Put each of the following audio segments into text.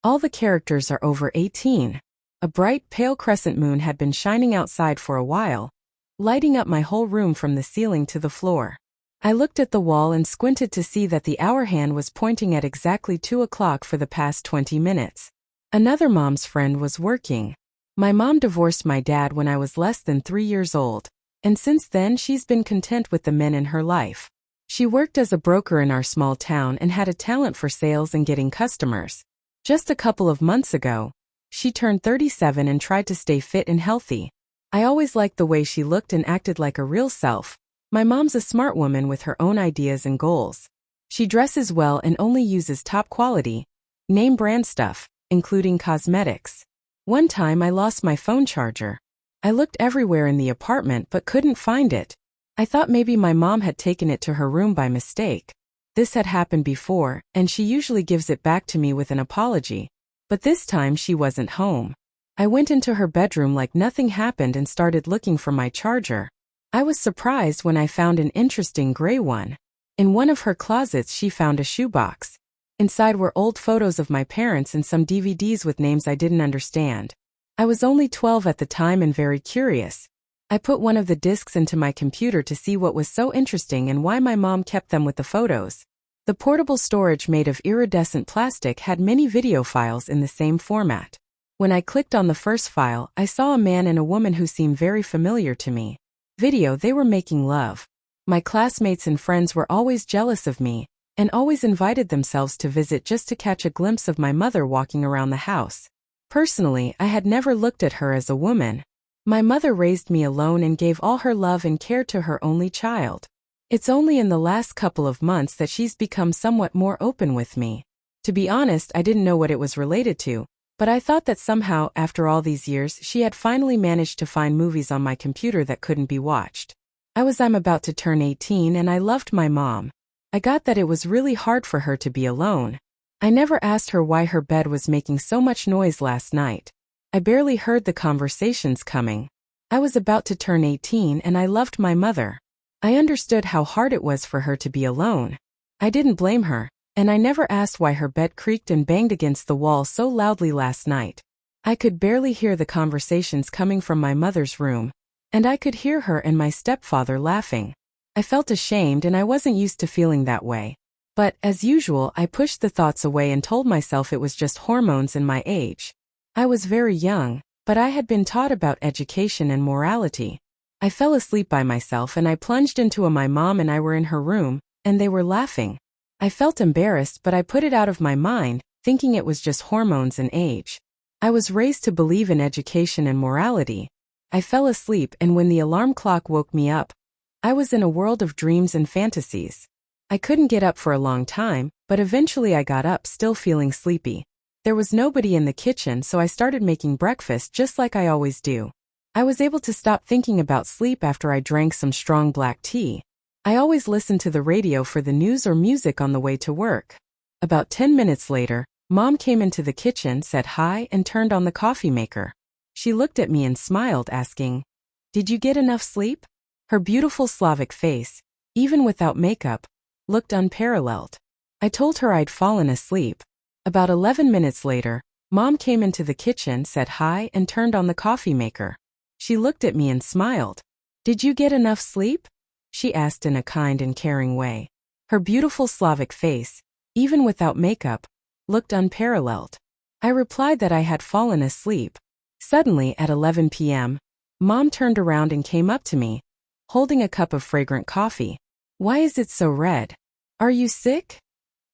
All the characters are over 18. A bright, pale crescent moon had been shining outside for a while, lighting up my whole room from the ceiling to the floor. I looked at the wall and squinted to see that the hour hand was pointing at exactly 2 o'clock for the past 20 minutes. Another mom's friend was working. My mom divorced my dad when I was less than 3 years old, and since then she's been content with the men in her life. She worked as a broker in our small town and had a talent for sales and getting customers. Just a couple of months ago, she turned 37 and tried to stay fit and healthy. I always liked the way she looked and acted like a real self. My mom's a smart woman with her own ideas and goals. She dresses well and only uses top quality, name brand stuff, including cosmetics. One time I lost my phone charger. I looked everywhere in the apartment but couldn't find it. I thought maybe my mom had taken it to her room by mistake. This had happened before, and she usually gives it back to me with an apology. But this time she wasn't home. I went into her bedroom like nothing happened and started looking for my charger. I was surprised when I found an interesting gray one. In one of her closets she found a shoebox. Inside were old photos of my parents and some DVDs with names I didn't understand. I was only 12 at the time and very curious. I put one of the discs into my computer to see what was so interesting and why my mom kept them with the photos. The portable storage made of iridescent plastic had many video files in the same format. When I clicked on the first file, I saw a man and a woman who seemed very familiar to me. Video, they were making love. My classmates and friends were always jealous of me, and always invited themselves to visit just to catch a glimpse of my mother walking around the house. Personally, I had never looked at her as a woman. My mother raised me alone and gave all her love and care to her only child. It's only in the last couple of months that she's become somewhat more open with me. To be honest, I didn't know what it was related to, but I thought that somehow, after all these years, she had finally managed to find movies on my computer that couldn't be watched. I'm about to turn 18 and I loved my mom. I got that it was really hard for her to be alone. I never asked her why her bed was making so much noise last night. I barely heard the conversations coming. I was about to turn 18 and I loved my mother. I understood how hard it was for her to be alone. I didn't blame her, and I never asked why her bed creaked and banged against the wall so loudly last night. I could barely hear the conversations coming from my mother's room, and I could hear her and my stepfather laughing. I felt ashamed and I wasn't used to feeling that way. But, as usual, I pushed the thoughts away and told myself it was just hormones and my age. I was very young, but I had been taught about education and morality. I fell asleep by myself and I plunged into my mom and I were in her room, and they were laughing. I felt embarrassed, but I put it out of my mind, thinking it was just hormones and age. I was raised to believe in education and morality. I fell asleep, and when the alarm clock woke me up, I was in a world of dreams and fantasies. I couldn't get up for a long time, but eventually I got up, still feeling sleepy. There was nobody in the kitchen, so I started making breakfast just like I always do. I was able to stop thinking about sleep after I drank some strong black tea. I always listened to the radio for the news or music on the way to work. About 10 minutes later, Mom came into the kitchen, said hi, and turned on the coffee maker. She looked at me and smiled, asking, "Did you get enough sleep?" Her beautiful Slavic face, even without makeup, looked unparalleled. I told her I'd fallen asleep. About 11 minutes later, Mom came into the kitchen, said hi, and turned on the coffee maker. She looked at me and smiled. "Did you get enough sleep?" she asked in a kind and caring way. Her beautiful Slavic face, even without makeup, looked unparalleled. I replied that I had fallen asleep. Suddenly, at 11 p.m., Mom turned around and came up to me, holding a cup of fragrant coffee. "Why is it so red? Are you sick?"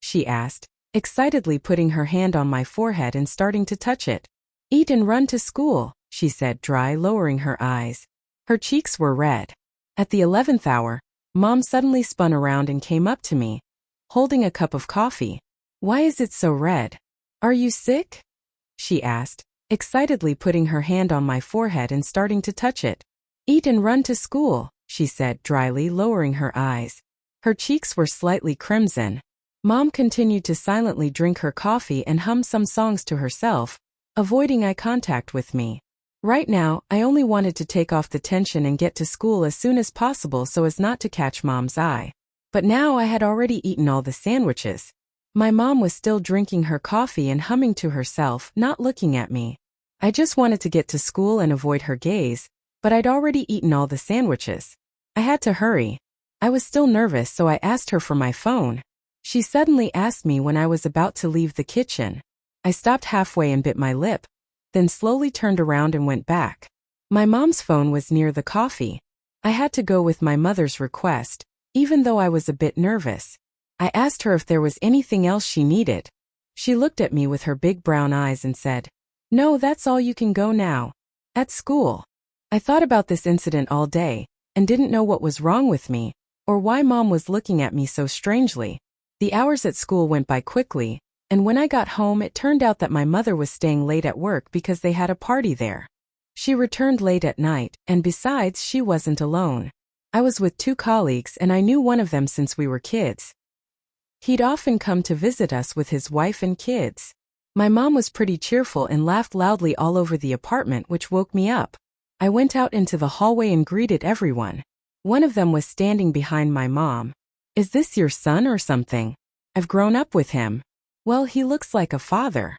she asked, excitedly putting her hand on my forehead and starting to touch it. "Eat and run to school," she said, lowering her eyes. Her cheeks were red. At the 11th hour, Mom suddenly spun around and came up to me, holding a cup of coffee. "Why is it so red? Are you sick?" she asked, excitedly putting her hand on my forehead and starting to touch it. "Eat and run to school," she said, lowering her eyes. Her cheeks were slightly crimson. Mom continued to silently drink her coffee and hum some songs to herself, avoiding eye contact with me. Right now, I only wanted to take off the tension and get to school as soon as possible so as not to catch Mom's eye. But now I had already eaten all the sandwiches. My mom was still drinking her coffee and humming to herself, not looking at me. I just wanted to get to school and avoid her gaze, but I'd already eaten all the sandwiches. I had to hurry. I was still nervous, so I asked her for my phone. She suddenly asked me when I was about to leave the kitchen. I stopped halfway and bit my lip, then slowly turned around and went back. My mom's phone was near the coffee. I had to go with my mother's request, even though I was a bit nervous. I asked her if there was anything else she needed. She looked at me with her big brown eyes and said, "No, that's all, you can go now." At school. I thought about this incident all day, and didn't know what was wrong with me, or why Mom was looking at me so strangely. The hours at school went by quickly, and when I got home it turned out that my mother was staying late at work because they had a party there. She returned late at night, and besides, she wasn't alone. I was with 2 colleagues and I knew one of them since we were kids. He'd often come to visit us with his wife and kids. My mom was pretty cheerful and laughed loudly all over the apartment, which woke me up. I went out into the hallway and greeted everyone. One of them was standing behind my mom. "Is this your son or something? I've grown up with him." "Well, he looks like a father."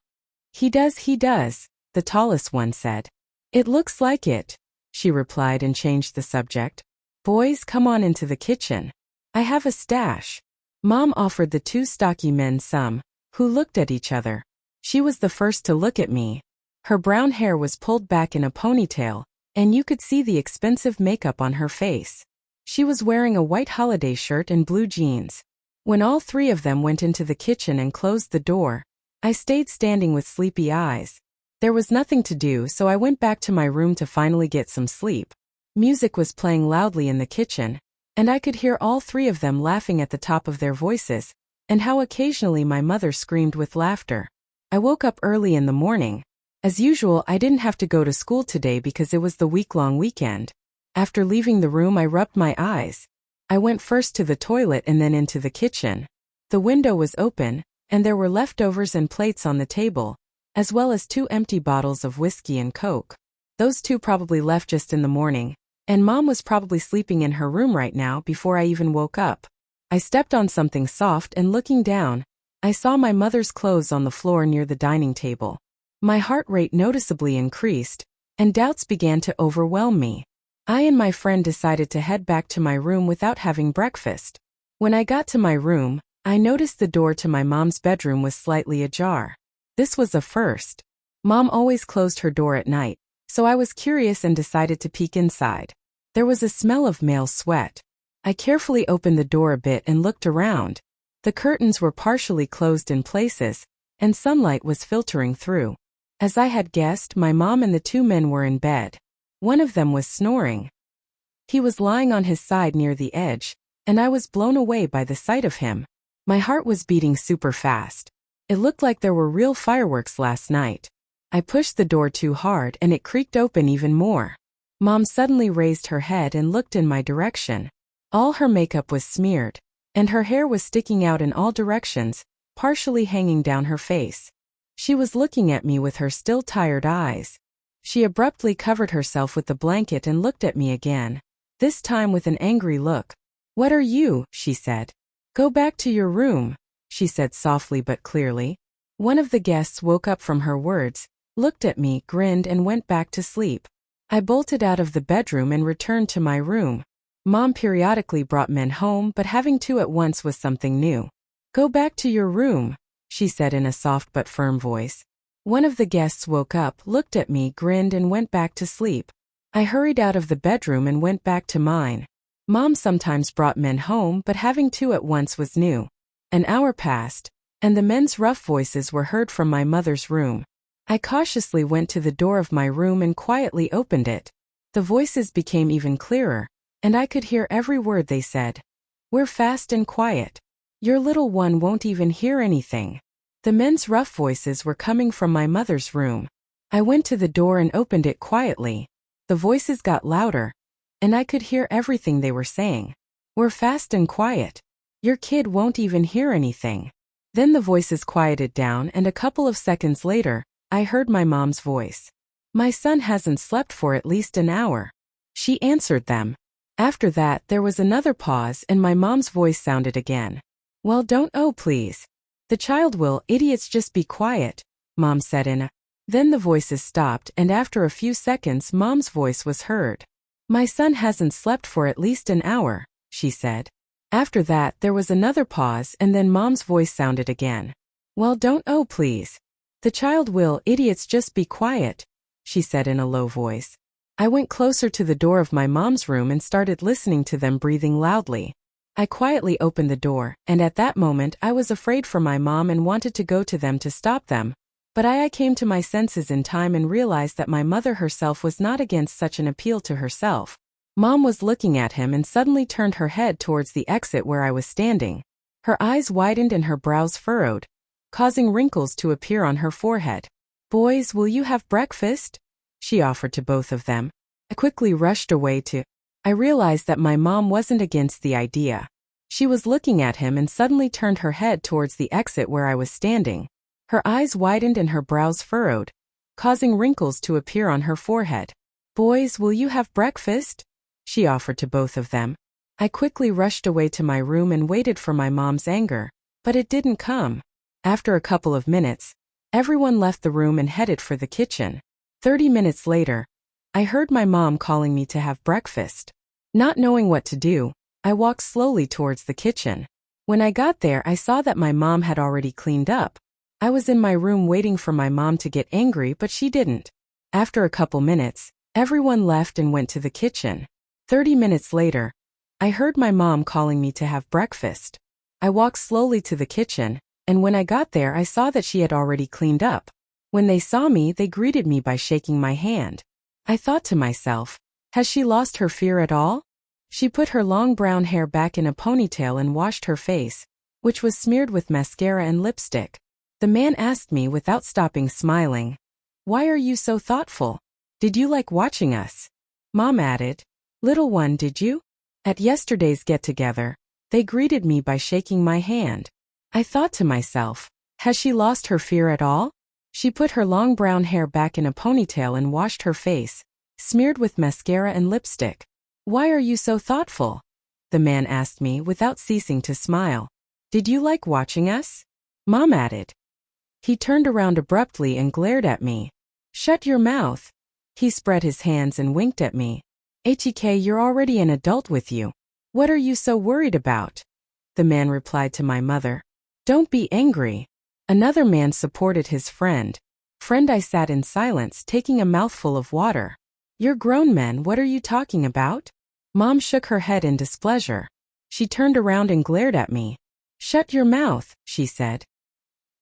He does, the tallest one said. "It looks like it," she replied and changed the subject. "Boys, come on into the kitchen. I have a stash." Mom offered the 2 stocky men some, who looked at each other. She was the first to look at me. Her brown hair was pulled back in a ponytail, and you could see the expensive makeup on her face. She was wearing a white holiday shirt and blue jeans. When all 3 of them went into the kitchen and closed the door, I stayed standing with sleepy eyes. There was nothing to do, so I went back to my room to finally get some sleep. Music was playing loudly in the kitchen, and I could hear all 3 of them laughing at the top of their voices, and how occasionally my mother screamed with laughter. I woke up early in the morning. As usual, I didn't have to go to school today because it was the week-long weekend. After leaving the room, I rubbed my eyes. I went first to the toilet and then into the kitchen. The window was open, and there were leftovers and plates on the table, as well as 2 empty bottles of whiskey and Coke. Those 2 probably left just in the morning, and Mom was probably sleeping in her room right now before I even woke up. I stepped on something soft and looking down, I saw my mother's clothes on the floor near the dining table. My heart rate noticeably increased, and doubts began to overwhelm me. I and my friend decided to head back to my room without having breakfast. When I got to my room, I noticed the door to my mom's bedroom was slightly ajar. This was a first. Mom always closed her door at night, so I was curious and decided to peek inside. There was a smell of male sweat. I carefully opened the door a bit and looked around. The curtains were partially closed in places, and sunlight was filtering through. As I had guessed, my mom and the 2 men were in bed. One of them was snoring. He was lying on his side near the edge, and I was blown away by the sight of him. My heart was beating super fast. It looked like there were real fireworks last night. I pushed the door too hard and it creaked open even more. Mom suddenly raised her head and looked in my direction. All her makeup was smeared, and her hair was sticking out in all directions, partially hanging down her face. She was looking at me with her still tired eyes. She abruptly covered herself with the blanket and looked at me again, this time with an angry look. "What are you?" she said. "Go back to your room," she said softly but clearly. One of the guests woke up from her words, looked at me, grinned, and went back to sleep. I bolted out of the bedroom and returned to my room. Mom periodically brought men home, but having 2 at once was something new. "Go back to your room," she said in a soft but firm voice. One of the guests woke up, looked at me, grinned, and went back to sleep. I hurried out of the bedroom and went back to mine. Mom sometimes brought men home, but having 2 at once was new. An hour passed, and the men's rough voices were heard from my mother's room. I cautiously went to the door of my room and quietly opened it. The voices became even clearer, and I could hear every word they said. "We're fast and quiet. Your little one won't even hear anything." The men's rough voices were coming from my mother's room. I went to the door and opened it quietly. The voices got louder, and I could hear everything they were saying. "We're fast and quiet. Your kid won't even hear anything." Then the voices quieted down, and a couple of seconds later, I heard my mom's voice. "My son hasn't slept for at least an hour." She answered them. After that, there was another pause and my mom's voice sounded again. "Well, don't, oh please. The child will, idiots, just be quiet, Mom said in a. Then the voices stopped, and after a few seconds Mom's voice was heard. My son hasn't slept for at least an hour, she said. After that there was another pause, and then Mom's voice sounded again. Well, don't, oh please. The child will, idiots, just be quiet, she said in a low voice. I went closer to the door of my mom's room and started listening to them breathing loudly. I quietly opened the door, and at that moment I was afraid for my mom and wanted to go to them to stop them. But I came to my senses in time and realized that my mother herself was not against such an appeal to herself. Mom was looking at him and suddenly turned her head towards the exit where I was standing. Her eyes widened and her brows furrowed, causing wrinkles to appear on her forehead. Boys, will you have breakfast? She offered to both of them. I quickly rushed away to. I realized that my mom wasn't against the idea. She was looking at him and suddenly turned her head towards the exit where I was standing. Her eyes widened and her brows furrowed, causing wrinkles to appear on her forehead. Boys, will you have breakfast? She offered to both of them. I quickly rushed away to my room and waited for my mom's anger, but it didn't come. After a couple of minutes, everyone left the room and headed for the kitchen. 30 minutes later, I heard my mom calling me to have breakfast. Not knowing what to do, I walked slowly towards the kitchen. When I got there, I saw that my mom had already cleaned up. I was in my room waiting for my mom to get angry, but she didn't. After a couple minutes, everyone left and went to the kitchen. 30 minutes later, I heard my mom calling me to have breakfast. I walked slowly to the kitchen, and when I got there, I saw that she had already cleaned up. When they saw me, they greeted me by shaking my hand. I thought to myself, has she lost her fear at all? She put her long brown hair back in a ponytail and washed her face, which was smeared with mascara and lipstick. The man asked me without stopping smiling, "Why are you so thoughtful? Did you like watching us?" Mom added, "Little one, did you?" At yesterday's get-together, they greeted me by shaking my hand. I thought to myself, has she lost her fear at all? She put her long brown hair back in a ponytail and washed her face, smeared with mascara and lipstick. "Why are you so thoughtful?" the man asked me without ceasing to smile. "Did you like watching us?" Mom added. He turned around abruptly and glared at me. "Shut your mouth." He spread his hands and winked at me. "HEK, you're already an adult with you. What are you so worried about?" The man replied to my mother. "Don't be angry." Another man supported his friend. "Friend," I sat in silence, taking a mouthful of water. "You're grown men, what are you talking about?" Mom shook her head in displeasure. She turned around and glared at me. "Shut your mouth," she said.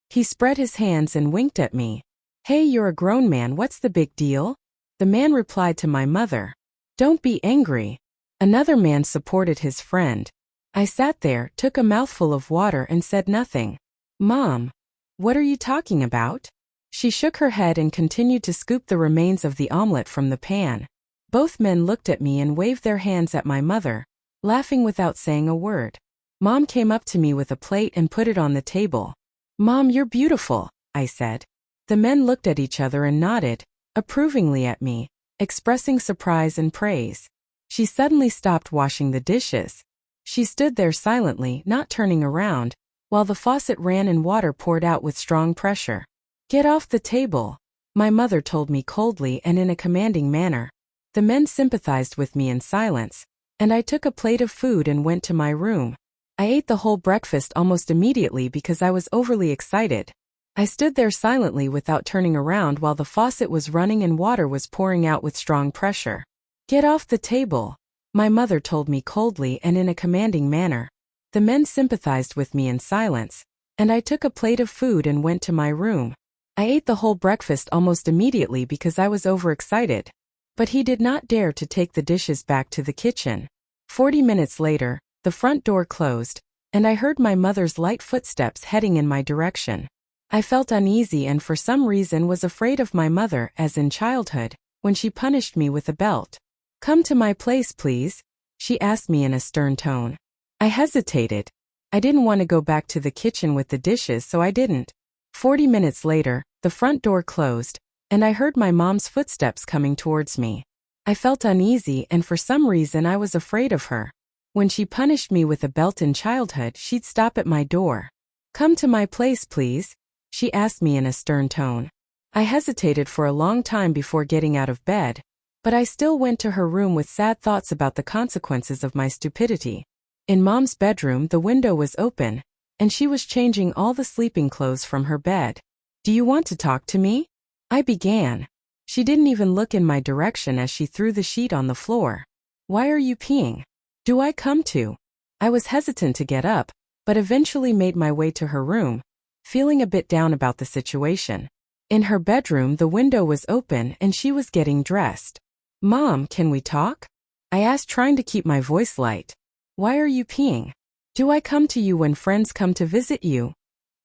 He spread his hands and winked at me. "Hey, you're a grown man, what's the big deal?" The man replied to my mother. "Don't be angry." Another man supported his friend. I sat there, took a mouthful of water and said nothing. "Mom, what are you talking about?" She shook her head and continued to scoop the remains of the omelet from the pan. Both men looked at me and waved their hands at my mother, laughing without saying a word. Mom came up to me with a plate and put it on the table. "Mom, you're beautiful," I said. The men looked at each other and nodded, approvingly at me, expressing surprise and praise. She suddenly stopped washing the dishes. She stood there silently, not turning around, while the faucet ran and water poured out with strong pressure. "Get off the table," my mother told me coldly and in a commanding manner. The men sympathized with me in silence, and I took a plate of food and went to my room. I ate the whole breakfast almost immediately because I was overly excited. I stood there silently without turning around while the faucet was running and water was pouring out with strong pressure. "Get off the table," my mother told me coldly and in a commanding manner. The men sympathized with me in silence, and I took a plate of food and went to my room. I ate the whole breakfast almost immediately because I was overexcited. But he did not dare to take the dishes back to the kitchen. 40 minutes later, the front door closed, and I heard my mother's light footsteps heading in my direction. I felt uneasy and for some reason was afraid of my mother, as in childhood, when she punished me with a belt. "Come to my place, please," she asked me in a stern tone. I hesitated. I didn't want to go back to the kitchen with the dishes, so I didn't. 40 minutes later, the front door closed, and I heard my mom's footsteps coming towards me. I felt uneasy and for some reason I was afraid of her. When she punished me with a belt in childhood, she'd stop at my door. Come to my place, please, she asked me in a stern tone. I hesitated for a long time before getting out of bed, but I still went to her room with sad thoughts about the consequences of my stupidity. In Mom's bedroom, the window was open, and she was changing all the sleeping clothes from her bed. Do you want to talk to me? I began. She didn't even look in my direction as she threw the sheet on the floor. Why are you peeing? Do I come to? I was hesitant to get up, but eventually made my way to her room, feeling a bit down about the situation. In her bedroom, the window was open and she was getting dressed. Mom, can we talk? I asked, trying to keep my voice light. Why are you peeing? Do I come to you when friends come to visit you?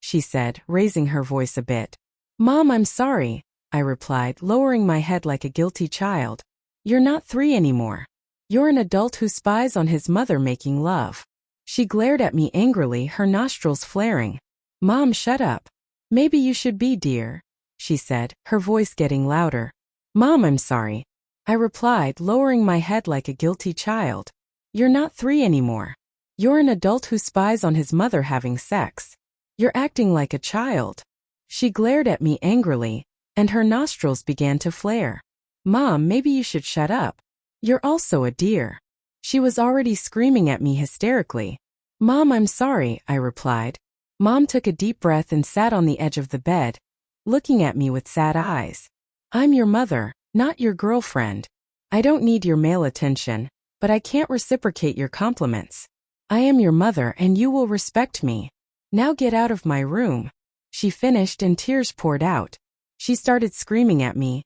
She said, raising her voice a bit. Mom, I'm sorry, I replied, lowering my head like a guilty child. You're not 3 anymore. You're an adult who spies on his mother making love. She glared at me angrily, her nostrils flaring. Mom, shut up. Maybe you should be, dear, she said, her voice getting louder. Mom, I'm sorry, I replied, lowering my head like a guilty child. You're not 3 anymore. You're an adult who spies on his mother having sex. You're acting like a child. She glared at me angrily, and her nostrils began to flare. Mom, maybe you should shut up. You're also a dear. She was already screaming at me hysterically. Mom, I'm sorry, I replied. Mom took a deep breath and sat on the edge of the bed, looking at me with sad eyes. I'm your mother, not your girlfriend. I don't need your male attention, but I can't reciprocate your compliments. I am your mother and you will respect me. Now get out of my room. She finished and tears poured out. She started screaming at me.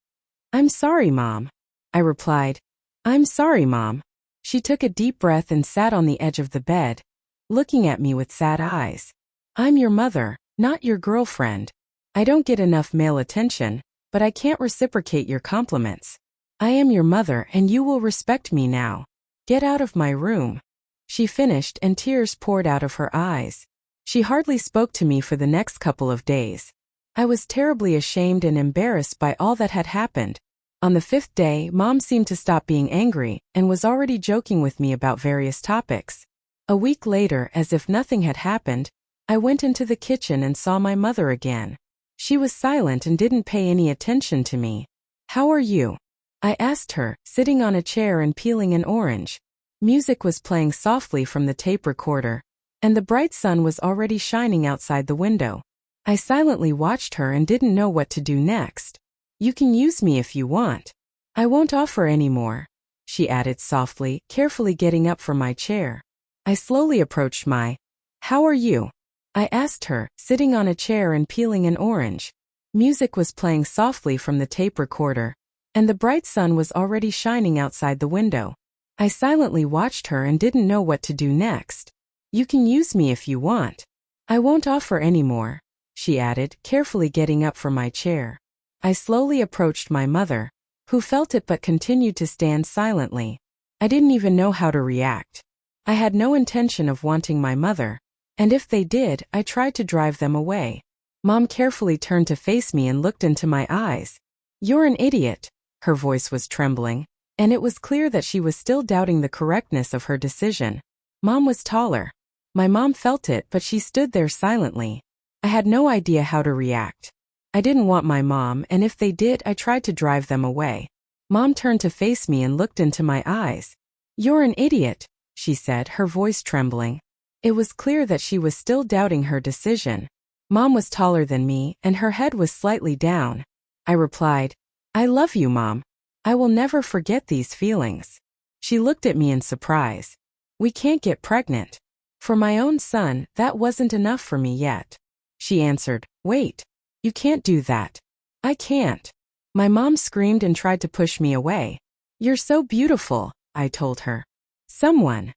I'm sorry, Mom, I replied. I'm sorry, Mom. She took a deep breath and sat on the edge of the bed, looking at me with sad eyes. I'm your mother, not your girlfriend. I don't get enough male attention, but I can't reciprocate your compliments. I am your mother and you will respect me now. Get out of my room. She finished and tears poured out of her eyes. She hardly spoke to me for the next couple of days. I was terribly ashamed and embarrassed by all that had happened. On the 5th day, Mom seemed to stop being angry and was already joking with me about various topics. A week later, as if nothing had happened, I went into the kitchen and saw my mother again. She was silent and didn't pay any attention to me. How are you? I asked her, sitting on a chair and peeling an orange. Music was playing softly from the tape recorder, and the bright sun was already shining outside the window. I silently watched her and didn't know what to do next. You can use me if you want. I won't offer any more, she added softly, carefully getting up from my chair. I slowly approached my. How are you? I asked her, sitting on a chair and peeling an orange. Music was playing softly from the tape recorder, and the bright sun was already shining outside the window. I silently watched her and didn't know what to do next. You can use me if you want. I won't offer any more, she added, carefully getting up from my chair. I slowly approached my mother, who felt it but continued to stand silently. I didn't even know how to react. I had no intention of wanting my mother, and if they did, I tried to drive them away. Mom carefully turned to face me and looked into my eyes. You're an idiot. Her voice was trembling, and it was clear that she was still doubting the correctness of her decision. Mom was taller. My mom felt it, but she stood there silently. I had no idea how to react. I didn't want my mom, and if they did, I tried to drive them away. Mom turned to face me and looked into my eyes. You're an idiot, she said, her voice trembling. It was clear that she was still doubting her decision. Mom was taller than me, and her head was slightly down. I replied, I love you, Mom. I will never forget these feelings. She looked at me in surprise. We can't get pregnant. For my own son, that wasn't enough for me yet. She answered, wait. You can't do that. I can't. My mom screamed and tried to push me away. You're so beautiful, I told her. Someone.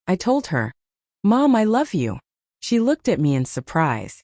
I told her. Mom, I love you. She looked at me in surprise.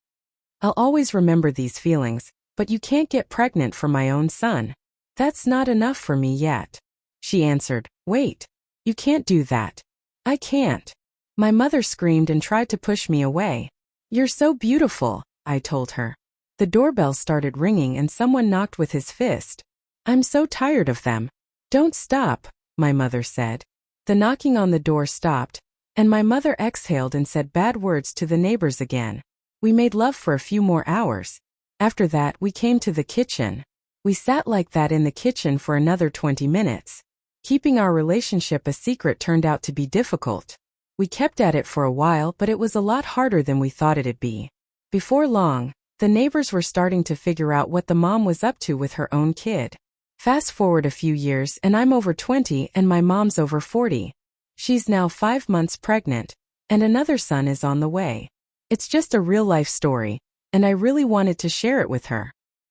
I'll always remember these feelings, but you can't get pregnant for my own son. That's not enough for me yet. She answered, wait. You can't do that. I can't. My mother screamed and tried to push me away. You're so beautiful, I told her. The doorbell started ringing and someone knocked with his fist. I'm so tired of them. Don't stop, my mother said. The knocking on the door stopped, and my mother exhaled and said bad words to the neighbors again. We made love for a few more hours. After that, we came to the kitchen. We sat like that in the kitchen for another 20 minutes. Keeping our relationship a secret turned out to be difficult. We kept at it for a while, but it was a lot harder than we thought it'd be. Before long, the neighbors were starting to figure out what the mom was up to with her own kid. Fast forward a few years and I'm over 20 and my mom's over 40. She's now 5 months pregnant, and another son is on the way. It's just a real-life story, and I really wanted to share it with her.